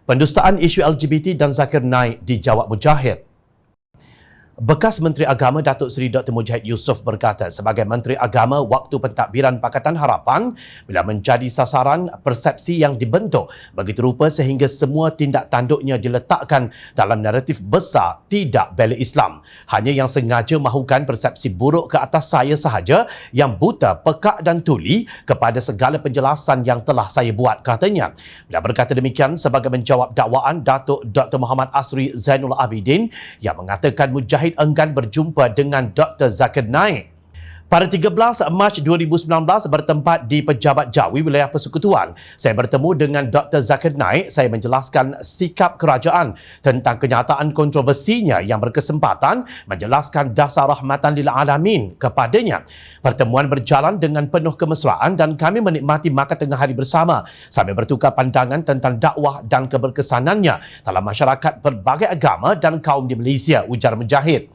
Pendustaan isu LGBT dan Zakir Naik dijawab Mujahid. Bekas Menteri Agama Datuk Seri Dr. Mujahid Yusof berkata sebagai Menteri Agama waktu pentadbiran Pakatan Harapan bila menjadi sasaran persepsi yang dibentuk begitu rupa sehingga semua tindak tanduknya diletakkan dalam naratif besar tidak bela Islam. Hanya yang sengaja mahukan persepsi buruk ke atas saya sahaja yang buta, pekak dan tuli kepada segala penjelasan yang telah saya buat, katanya. Bila berkata demikian sebagai menjawab dakwaan Datuk Dr. Muhammad Asri Zainul Abidin yang mengatakan Mujahid enggan berjumpa dengan Dr. Zakir Naik. Pada 13 Mac 2019 bertempat di Pejabat Jawi, wilayah Persekutuan, saya bertemu dengan Dr. Zakir Naik. Saya menjelaskan sikap kerajaan tentang kenyataan kontroversinya yang berkesempatan menjelaskan dasar rahmatan lil alamin kepadanya. Pertemuan berjalan dengan penuh kemesraan dan kami menikmati makan tengah hari bersama sambil bertukar pandangan tentang dakwah dan keberkesanannya dalam masyarakat berbagai agama dan kaum di Malaysia, ujar Mujahid.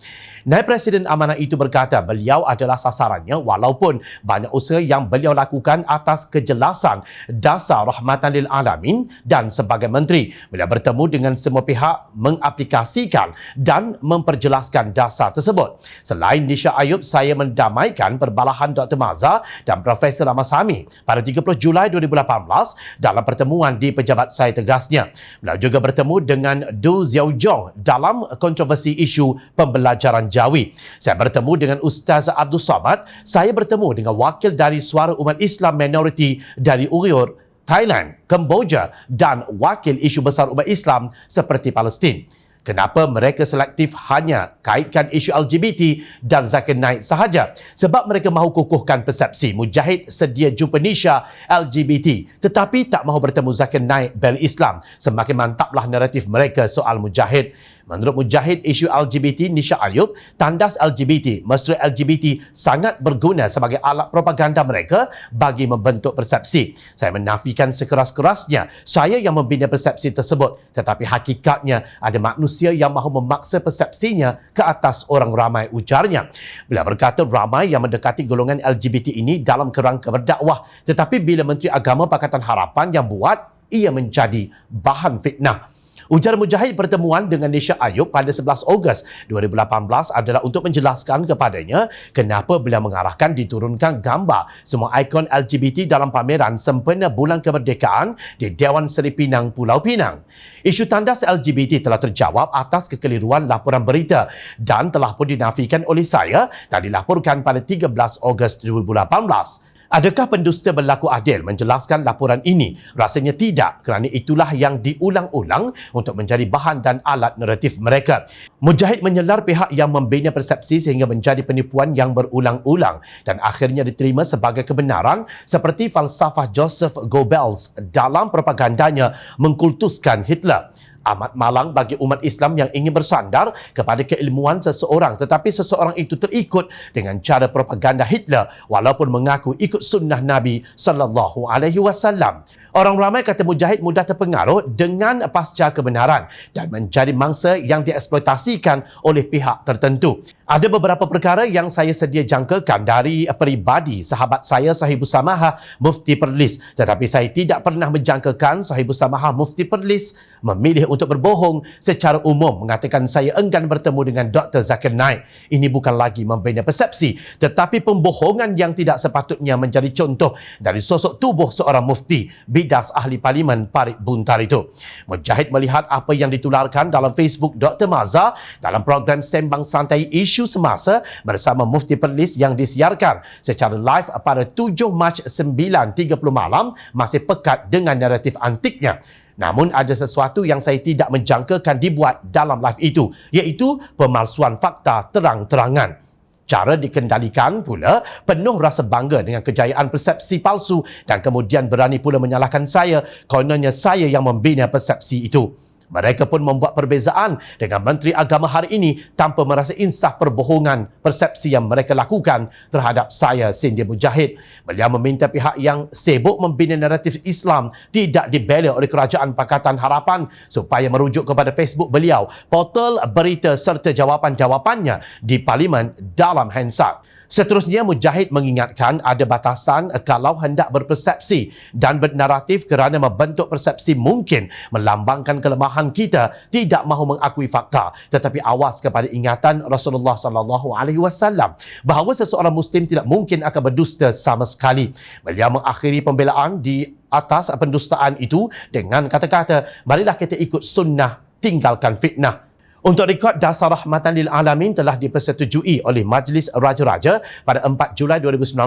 Naib Presiden amanah itu berkata beliau adalah sasarannya walaupun banyak usaha yang beliau lakukan atas kejelasan dasar rahmatan lil alamin dan sebagai menteri beliau bertemu dengan semua pihak mengaplikasikan dan memperjelaskan dasar tersebut. Selain Nisha Ayub, saya mendamaikan perbalahan Dr. Mazhar dan Profesor Ahmad Sami pada 30 Julai 2018 dalam pertemuan di pejabat saya, tegasnya. Beliau juga bertemu dengan Du Xiaojong dalam kontroversi isu pembelajaran Jawi. Saya bertemu dengan Ustaz Abdul Samad. Saya bertemu dengan wakil dari Suara Umat Islam Minoriti dari Uyghur, Thailand, Kemboja dan wakil isu besar umat Islam seperti Palestin. Kenapa mereka selektif hanya kaitkan isu LGBT dan Zakir Naik sahaja? Sebab mereka mahu kukuhkan persepsi Mujahid sedia jumpa Nisha LGBT tetapi tak mahu bertemu Zakir Naik bela Islam. Semakin mantaplah naratif mereka soal Mujahid. Menurut Mujahid, isu LGBT Nisha Ayub, tandas LGBT, mesra LGBT sangat berguna sebagai alat propaganda mereka bagi membentuk persepsi. Saya menafikan sekeras-kerasnya saya yang membina persepsi tersebut, tetapi hakikatnya ada manusia yang mahu memaksa persepsinya ke atas orang ramai, ujarnya. Beliau berkata ramai yang mendekati golongan LGBT ini dalam kerangka berdakwah, tetapi bila Menteri Agama Pakatan Harapan yang buat, ia menjadi bahan fitnah. Ujar Mujahid, pertemuan dengan Nisha Ayub pada 11 Ogos 2018 adalah untuk menjelaskan kepadanya kenapa beliau mengarahkan diturunkan gambar semua ikon LGBT dalam pameran sempena Bulan Kemerdekaan di Dewan Seri Pinang, Pulau Pinang. Isu tandas LGBT telah terjawab atas kekeliruan laporan berita dan telah pun dinafikan oleh saya dan dilaporkan pada 13 Ogos 2018. Adakah pendusta berlaku adil menjelaskan laporan ini? Rasanya tidak, kerana itulah yang diulang-ulang untuk menjadi bahan dan alat naratif mereka. Mujahid menyelar pihak yang membina persepsi sehingga menjadi penipuan yang berulang-ulang dan akhirnya diterima sebagai kebenaran seperti falsafah Joseph Goebbels dalam propagandanya mengkultuskan Hitler. Amat malang bagi umat Islam yang ingin bersandar kepada keilmuan seseorang tetapi seseorang itu terikut dengan cara propaganda Hitler walaupun mengaku ikut sunnah Nabi sallallahu alaihi wasallam. Orang ramai, kata Mujahid, mudah terpengaruh dengan pasca kebenaran dan menjadi mangsa yang dieksploitasikan oleh pihak tertentu. Ada beberapa perkara yang saya sedia jangkakan dari peribadi sahabat saya Sahibus Samahah Mufti Perlis, tetapi saya tidak pernah menjangkakan Sahibus Samahah Mufti Perlis memilih untuk berbohong secara umum mengatakan saya enggan bertemu dengan Dr. Zakir Naik. Ini bukan lagi membina persepsi tetapi pembohongan yang tidak sepatutnya menjadi contoh dari sosok tubuh seorang mufti bidas ahli parlimen Parit Buntar itu. Mujahid melihat apa yang ditularkan dalam Facebook Dr. Mazhar dalam program Sembang Santai Isu Semasa bersama Mufti Perlis yang disiarkan secara live pada 7 Mac 9.30 malam masih pekat dengan naratif antiknya. Namun ada sesuatu yang saya tidak menjangkakan dibuat dalam live itu, iaitu pemalsuan fakta terang-terangan. Cara dikendalikan pula penuh rasa bangga dengan kejayaan persepsi palsu dan kemudian berani pula menyalahkan saya kononnya saya yang membina persepsi itu. Mereka pun membuat perbezaan dengan Menteri Agama hari ini tanpa merasa insaf perbohongan persepsi yang mereka lakukan terhadap saya, Sindir Mujahid. Beliau meminta pihak yang sibuk membina naratif Islam tidak dibela oleh Kerajaan Pakatan Harapan supaya merujuk kepada Facebook beliau, portal berita serta jawapan-jawapannya di Parlimen dalam Hansard. Seterusnya, Mujahid mengingatkan ada batasan kalau hendak berpersepsi dan bernaratif kerana membentuk persepsi mungkin melambangkan kelemahan kita tidak mahu mengakui fakta, tetapi awas kepada ingatan Rasulullah SAW bahawa seseorang Muslim tidak mungkin akan berdusta sama sekali. Beliau mengakhiri pembelaan di atas pendustaan itu dengan kata-kata, marilah kita ikut sunnah, tinggalkan fitnah. Untuk rekod Dasar Rahmatan lil Alamin telah dipersetujui oleh Majlis Raja-Raja pada 4 Julai 2019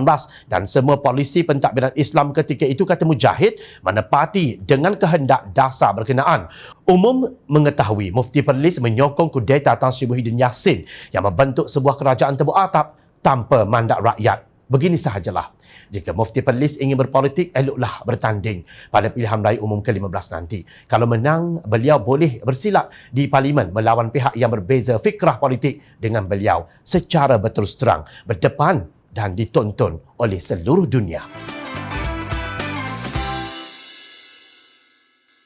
dan semua polisi pentadbiran Islam ketika itu, kata Mujahid, menepati dengan kehendak dasar berkenaan. Umum mengetahui Mufti Perlis menyokong kudeta Tan Sri Muhyiddin Yassin yang membentuk sebuah kerajaan tebuk atap tanpa mandat rakyat. Begini sahajalah. Jika Mufti Perlis ingin berpolitik, eloklah bertanding pada pilihan raya umum ke-15 nanti. Kalau menang, beliau boleh bersilat di parlimen melawan pihak yang berbeza fikrah politik dengan beliau secara berterus terang, berdepan dan ditonton oleh seluruh dunia.